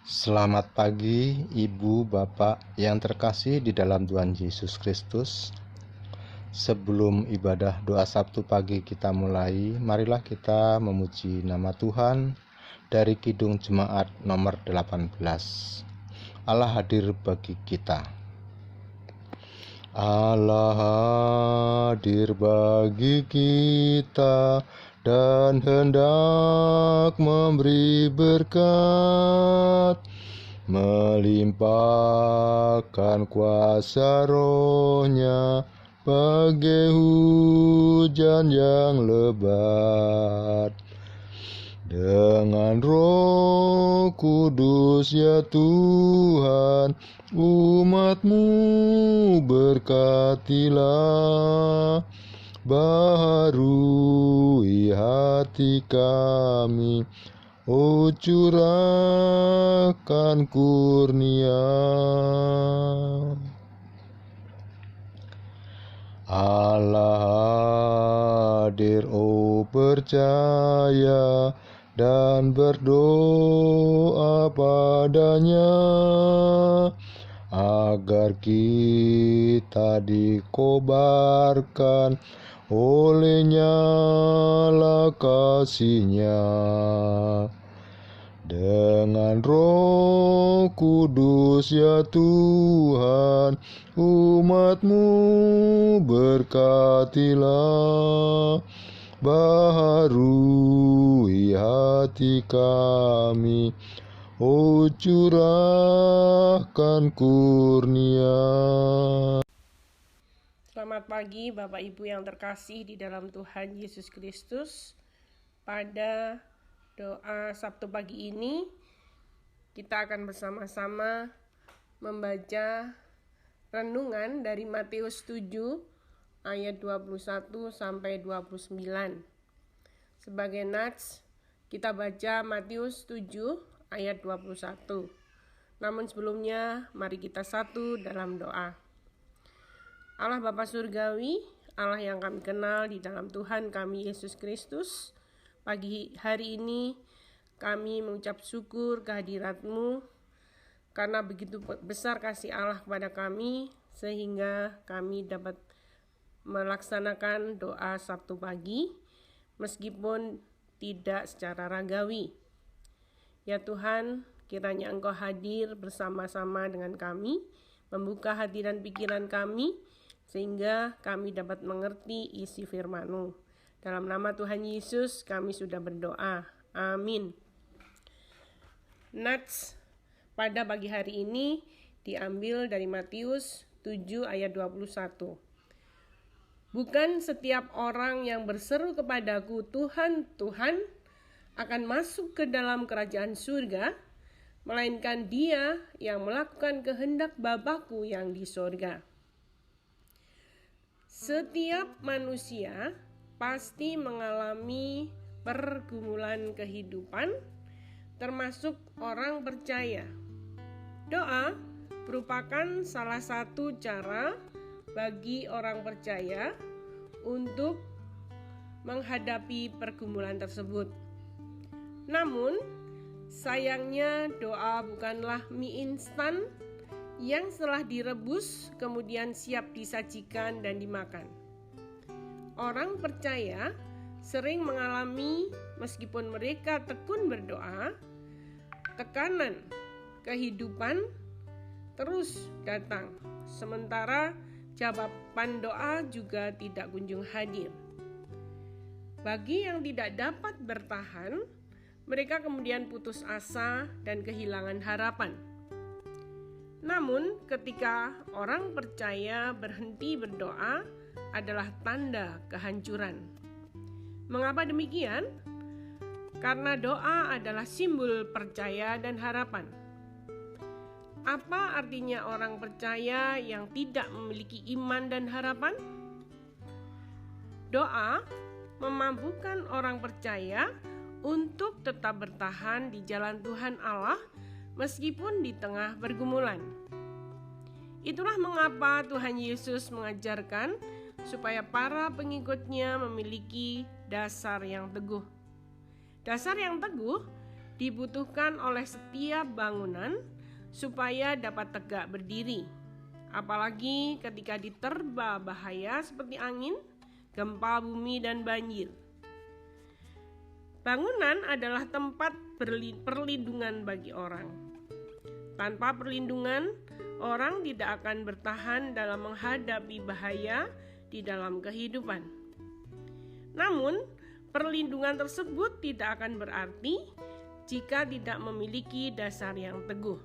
Selamat pagi, Ibu, Bapak yang terkasih di dalam Tuhan Yesus Kristus. Sebelum ibadah doa Sabtu pagi kita mulai, marilah kita memuji nama Tuhan dari Kidung Jemaat nomor 18. Allah hadir bagi kita. Allah hadir bagi kita dan hendak memberi berkat, melimpahkan kuasa Roh-Nya bagai hujan yang lebat. Dengan Roh Kudus ya Tuhan, umat-Mu berkatilah, baharui hati kami, oh curahkan kurnia. Allah hadir, oh percaya dan berdoa padanya, agar kita dikobarkan oleh nyala kasih-Nya. Dengan Roh Kudus ya Tuhan, umat-Mu berkatilah, baharui hati kami, oh curahkan kurnia. Selamat pagi Bapak Ibu yang terkasih di dalam Tuhan Yesus Kristus. Pada doa Sabtu pagi ini kita akan bersama-sama membaca renungan dari Matius 7 ayat 21 sampai 29. Sebagai nats kita baca Matius 7 ayat 21. Namun sebelumnya mari kita satu dalam doa. Allah Bapa Surgawi, Allah yang kami kenal di dalam Tuhan kami Yesus Kristus, pagi hari ini kami mengucap syukur kehadirat-Mu karena begitu besar kasih Allah kepada kami sehingga kami dapat melaksanakan doa Sabtu pagi meskipun tidak secara ragawi. Ya Tuhan, kiranya Engkau hadir bersama-sama dengan kami, membuka hati dan pikiran kami sehingga kami dapat mengerti isi firman-Mu. Dalam nama Tuhan Yesus kami sudah berdoa. Amin. Nats pada pagi hari ini diambil dari Matius 7 ayat 21. Bukan setiap orang yang berseru kepadaku, Tuhan, Tuhan, akan masuk ke dalam kerajaan surga, melainkan dia yang melakukan kehendak Bapa-Ku yang di sorga. Setiap manusia pasti mengalami pergumulan kehidupan, termasuk orang percaya. Doa merupakan salah satu cara bagi orang percaya untuk menghadapi pergumulan tersebut. Namun, sayangnya doa bukanlah mie instan yang setelah direbus kemudian siap disajikan dan dimakan. Orang percaya sering mengalami, meskipun mereka tekun berdoa, tekanan kehidupan terus datang, sementara jawaban doa juga tidak kunjung hadir. Bagi yang tidak dapat bertahan, mereka kemudian putus asa dan kehilangan harapan. Namun, ketika orang percaya berhenti berdoa adalah tanda kehancuran. Mengapa demikian? Karena doa adalah simbol percaya dan harapan. Apa artinya orang percaya yang tidak memiliki iman dan harapan? Doa memampukan orang percaya untuk tetap bertahan di jalan Tuhan Allah meskipun di tengah pergumulan. Itulah mengapa Tuhan Yesus mengajarkan supaya para pengikutnya memiliki dasar yang teguh. Dasar yang teguh dibutuhkan oleh setiap bangunan supaya dapat tegak berdiri. Apalagi ketika diterpa bahaya seperti angin, gempa bumi, dan banjir. Bangunan adalah tempat perlindungan bagi orang. Tanpa perlindungan, orang tidak akan bertahan dalam menghadapi bahaya di dalam kehidupan. Namun, perlindungan tersebut tidak akan berarti jika tidak memiliki dasar yang teguh.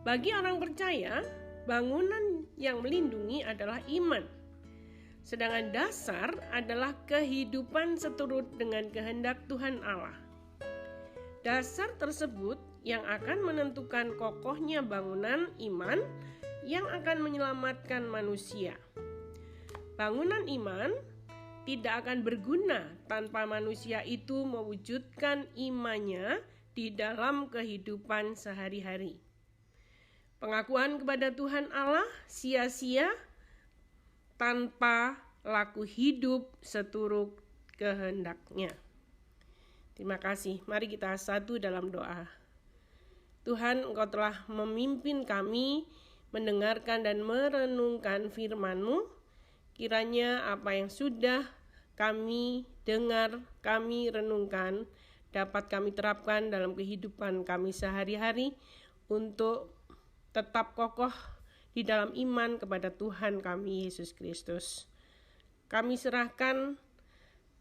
Bagi orang percaya, bangunan yang melindungi adalah iman. Sedangkan dasar adalah kehidupan seturut dengan kehendak Tuhan Allah. Dasar tersebut yang akan menentukan kokohnya bangunan iman yang akan menyelamatkan manusia. Bangunan iman tidak akan berguna tanpa manusia itu mewujudkan imannya di dalam kehidupan sehari-hari. Pengakuan kepada Tuhan Allah sia-sia tanpa laku hidup seturut kehendak-Nya. Terima kasih. Mari kita satu dalam doa. Tuhan, Engkau telah memimpin kami mendengarkan dan merenungkan firman-Mu. Kiranya apa yang sudah kami dengar, kami renungkan, dapat kami terapkan dalam kehidupan kami sehari-hari untuk tetap kokoh di dalam iman kepada Tuhan kami Yesus Kristus. Kami serahkan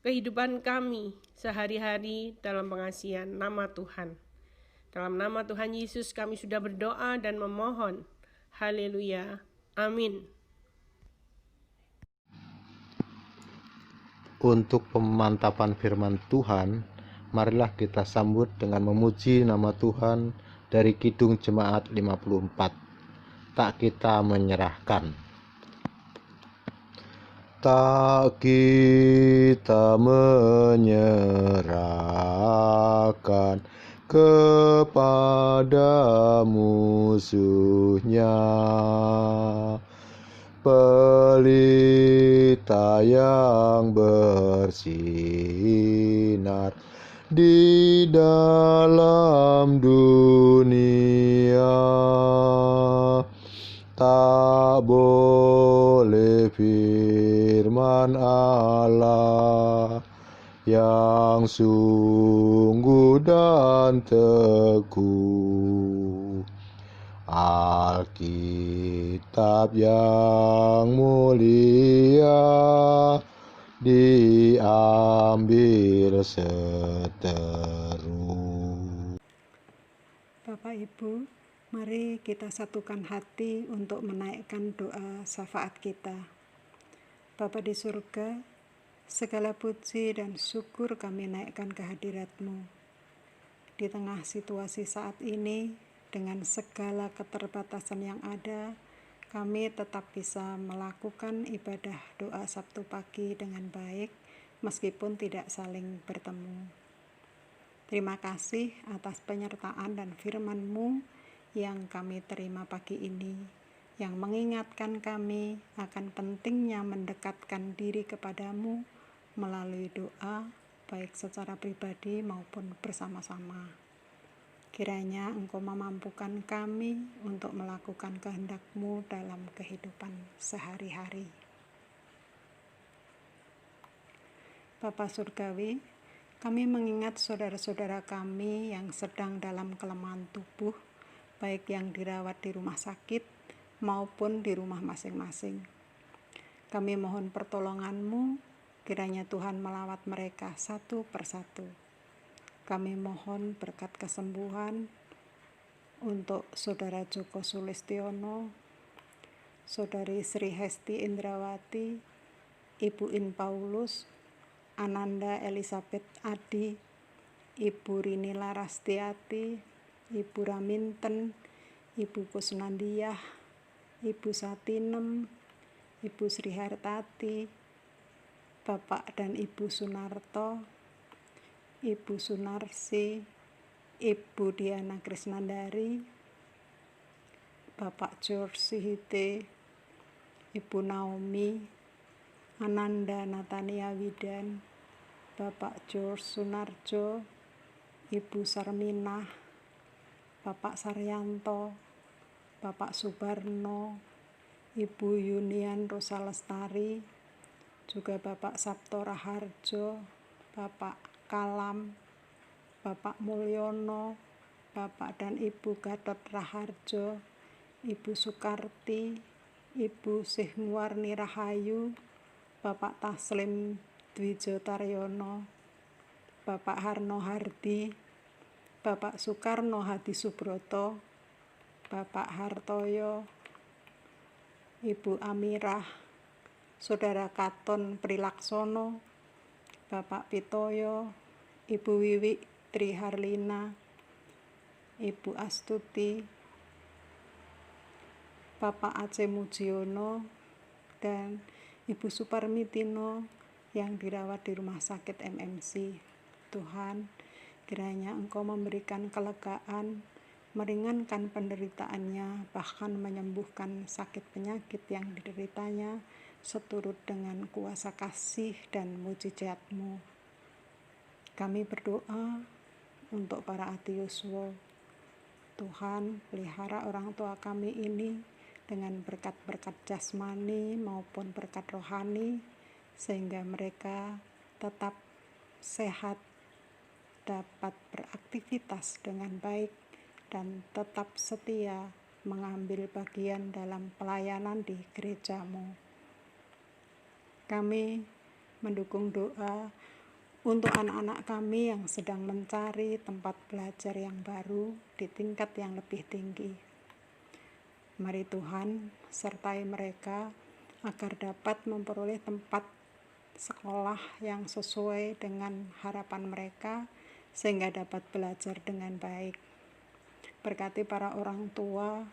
kehidupan kami sehari-hari dalam pengasihan nama Tuhan. Dalam nama Tuhan Yesus kami sudah berdoa dan memohon. Haleluya. Amin. Untuk pemantapan firman Tuhan, marilah kita sambut dengan memuji nama Tuhan dari Kidung Jemaat 54. Tak kita menyerahkan. Tak kita menyerahkan kepada musuhnya, pelita yang bersinar di dalam dunia. Tak boleh firman Allah yang sungguh dan teguh, Alkitab yang mulia diambil seteru. Bapak Ibu, mari kita satukan hati untuk menaikkan doa syafaat kita. Bapa di surga, segala puji dan syukur kami naikkan ke hadirat-Mu. Di tengah situasi saat ini, dengan segala keterbatasan yang ada, kami tetap bisa melakukan ibadah doa Sabtu pagi dengan baik, meskipun tidak saling bertemu. Terima kasih atas penyertaan dan firman-Mu yang kami terima pagi ini, yang mengingatkan kami akan pentingnya mendekatkan diri kepadamu melalui doa, baik secara pribadi maupun bersama-sama. Kiranya Engkau memampukan kami untuk melakukan kehendak-Mu dalam kehidupan sehari-hari. Bapa Surgawi, kami mengingat saudara-saudara kami yang sedang dalam kelemahan tubuh, baik yang dirawat di rumah sakit maupun di rumah masing-masing. Kami mohon pertolongan-Mu, kiranya Tuhan melawat mereka satu persatu. Kami mohon berkat kesembuhan untuk Saudara Joko Sulistiono, Saudari Sri Hesti Indrawati, Ibu In Paulus, Ananda Elizabeth Adi, Ibu Rini Larastiati, Ibu Raminten, Ibu Kusnandiyah, Ibu Satinem, Ibu Sri Hartati, Bapak dan Ibu Sunarto, Ibu Sunarsi, Ibu Diana Krisnandari, Bapak George Sihite, Ibu Naomi, Ananda Natania Widan, Bapak George Sunarjo, Ibu Sarminah, Bapak Saryanto, Bapak Subarno, Ibu Yunian Rosa Lestari, juga Bapak Sabto Raharjo, Bapak Kalam, Bapak Mulyono, Bapak dan Ibu Gatot Raharjo, Ibu Sukarti, Ibu Sihnuwarni Rahayu, Bapak Taslim Dwijo Taryono, Bapak Harno Hardi, Bapak Soekarno Hadi Subroto, Bapak Hartoyo, Ibu Amirah, Saudara Katon Prilaksono, Bapak Pitoyo, Ibu Wiwi Triharlina, Ibu Astuti, Bapak Aceh Mujiono, dan Ibu Suparmitino yang dirawat di rumah sakit MMC. Tuhan, kiranya Engkau memberikan kelegaan, meringankan penderitaannya, bahkan menyembuhkan sakit penyakit yang dideritanya, seturut dengan kuasa kasih dan mujizat-Mu. Kami berdoa untuk para ati yuswa. Tuhan, pelihara orang tua kami ini dengan berkat-berkat jasmani maupun berkat rohani, sehingga mereka tetap sehat, dapat beraktivitas dengan baik, dan tetap setia mengambil bagian dalam pelayanan di gereja-Mu. Kami mendukung doa untuk anak-anak kami yang sedang mencari tempat belajar yang baru di tingkat yang lebih tinggi. Mari Tuhan, sertai mereka agar dapat memperoleh tempat sekolah yang sesuai dengan harapan mereka, sehingga dapat belajar dengan baik. Berkati para orang tua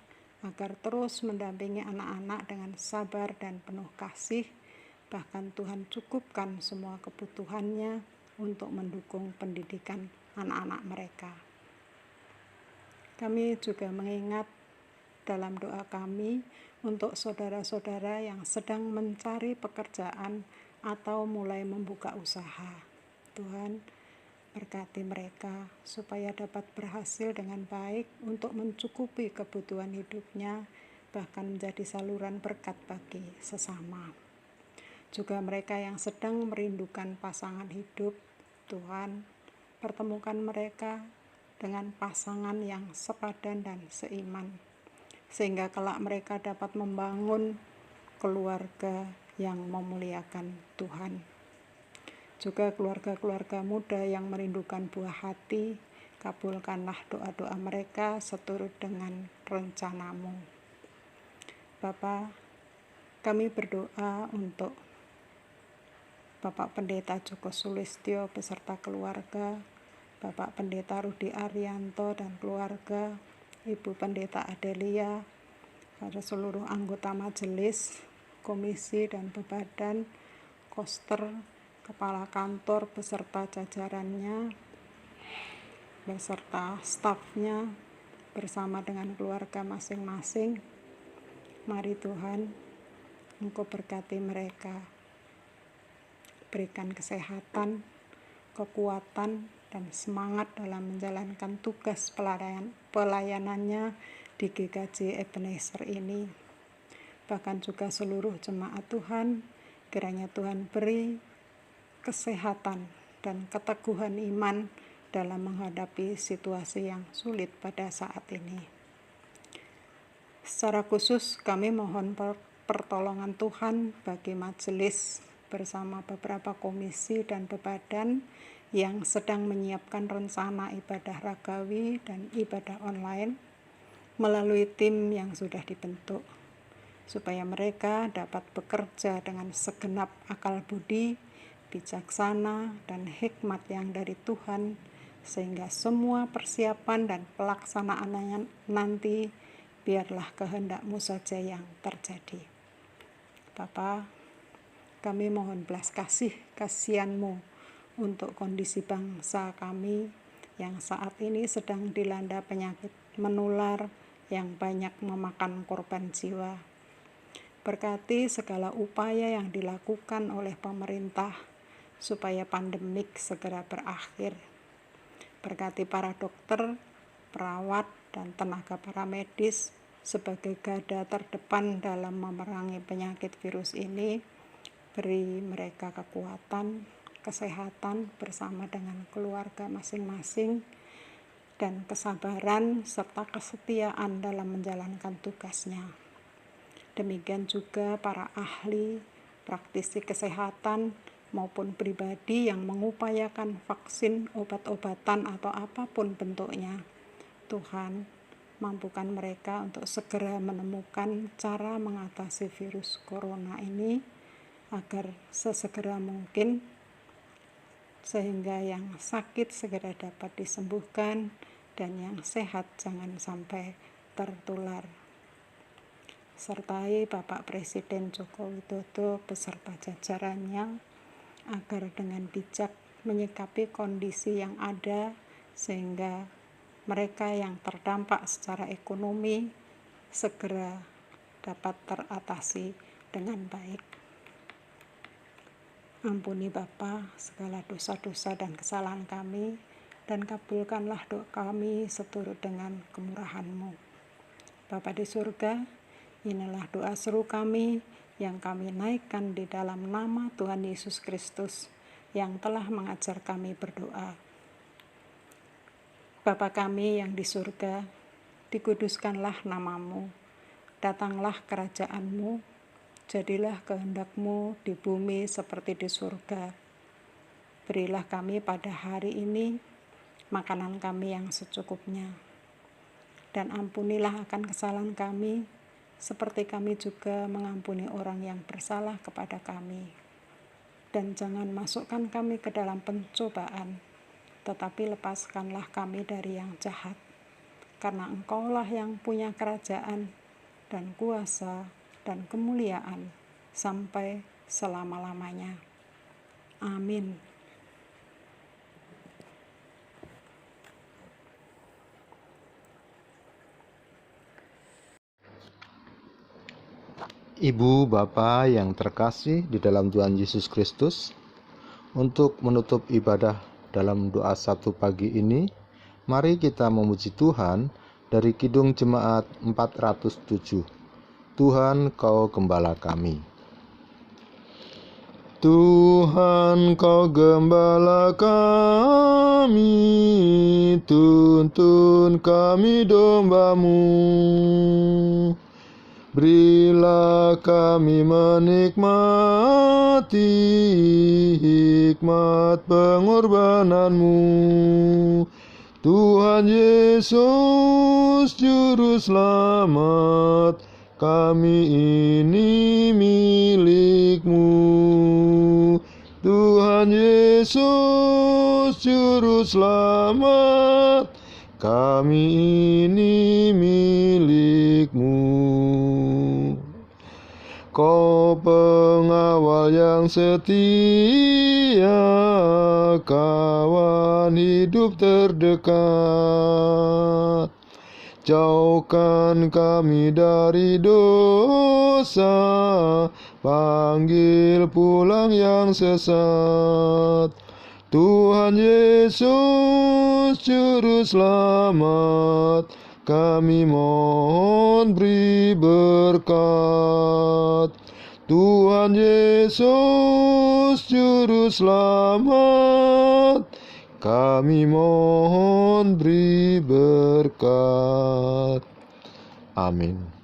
agar terus mendampingi anak-anak dengan sabar dan penuh kasih, bahkan Tuhan cukupkan semua kebutuhannya untuk mendukung pendidikan anak-anak mereka. Kami juga mengingat dalam doa kami untuk saudara-saudara yang sedang mencari pekerjaan atau mulai membuka usaha. Tuhan, berkati mereka supaya dapat berhasil dengan baik untuk mencukupi kebutuhan hidupnya, bahkan menjadi saluran berkat bagi sesama. Juga mereka yang sedang merindukan pasangan hidup, Tuhan, pertemukan mereka dengan pasangan yang sepadan dan seiman, sehingga kelak mereka dapat membangun keluarga yang memuliakan Tuhan. Juga keluarga-keluarga muda yang merindukan buah hati, kabulkanlah doa-doa mereka seturut dengan rencana-Mu. Bapa, kami berdoa untuk Bapak Pendeta Joko Sulistyo beserta keluarga, Bapak Pendeta Rudi Arianto dan keluarga, Ibu Pendeta Adelia, pada seluruh anggota majelis, komisi dan bebadan, koster, kepala kantor beserta jajarannya, beserta stafnya, bersama dengan keluarga masing-masing. Mari Tuhan, Engkau berkati mereka, berikan kesehatan, kekuatan, dan semangat dalam menjalankan tugas pelayanannya di GKJ Ebenezer ini. Bahkan juga seluruh jemaat Tuhan, kiranya Tuhan beri kesehatan dan keteguhan iman dalam menghadapi situasi yang sulit pada saat ini. Secara khusus kami mohon pertolongan Tuhan bagi majelis bersama beberapa komisi dan bebadan yang sedang menyiapkan rencana ibadah ragawi dan ibadah online melalui tim yang sudah dibentuk, supaya mereka dapat bekerja dengan segenap akal budi, bijaksana, dan hikmat yang dari Tuhan, sehingga semua persiapan dan pelaksanaannya nanti biarlah kehendak-Mu saja yang terjadi. Bapa, kami mohon belas kasihan-Mu untuk kondisi bangsa kami yang saat ini sedang dilanda penyakit menular yang banyak memakan korban jiwa. Berkati segala upaya yang dilakukan oleh pemerintah supaya pandemik segera berakhir. Berkati para dokter, perawat, dan tenaga paramedis sebagai garda terdepan dalam memerangi penyakit virus ini. Beri mereka kekuatan, kesehatan bersama dengan keluarga masing-masing, dan kesabaran serta kesetiaan dalam menjalankan tugasnya. Demikian juga para ahli, praktisi kesehatan, maupun pribadi yang mengupayakan vaksin, obat-obatan, atau apapun bentuknya. Tuhan, mampukan mereka untuk segera menemukan cara mengatasi virus corona ini agar sesegera mungkin, sehingga yang sakit segera dapat disembuhkan dan yang sehat jangan sampai tertular. Sertai Bapak Presiden Joko Widodo beserta jajarannya agar dengan bijak menyikapi kondisi yang ada sehingga mereka yang terdampak secara ekonomi segera dapat teratasi dengan baik. Ampuni Bapa segala dosa-dosa dan kesalahan kami, dan kabulkanlah doa kami seturut dengan kemurahan-Mu. Bapa di surga, inilah doa seru kami yang kami naikkan di dalam nama Tuhan Yesus Kristus yang telah mengajar kami berdoa. Bapa kami yang di surga, dikuduskanlah nama-Mu, datanglah kerajaan-Mu, jadilah kehendak-Mu di bumi seperti di surga. Berilah kami pada hari ini makanan kami yang secukupnya, dan ampunilah akan kesalahan kami, seperti kami juga mengampuni orang yang bersalah kepada kami. Dan jangan masukkan kami ke dalam pencobaan, tetapi lepaskanlah kami dari yang jahat. Karena Engkaulah yang punya kerajaan dan kuasa dan kemuliaan sampai selama-lamanya. Amin. Ibu, Bapa yang terkasih di dalam Tuhan Yesus Kristus, untuk menutup ibadah dalam doa Sabtu pagi ini, mari kita memuji Tuhan dari Kidung Jemaat 407. Tuhan, Kau Gembala kami. Tuhan, Kau Gembala kami, tuntun kami domba-Mu. Berilah kami menikmati hikmat pengorbanan-Mu. Tuhan Yesus Juru Selamat, kami ini milik-Mu. Tuhan Yesus Juru Selamat, kami ini milik-Mu. Kau pengawal yang setia, kawan hidup terdekat. Jauhkan kami dari dosa, panggil pulang yang sesat. Tuhan Yesus Juru Selamat, kami mohon beri berkat. Tuhan Yesus Juru Selamat, kami mohon beri berkat. Amin.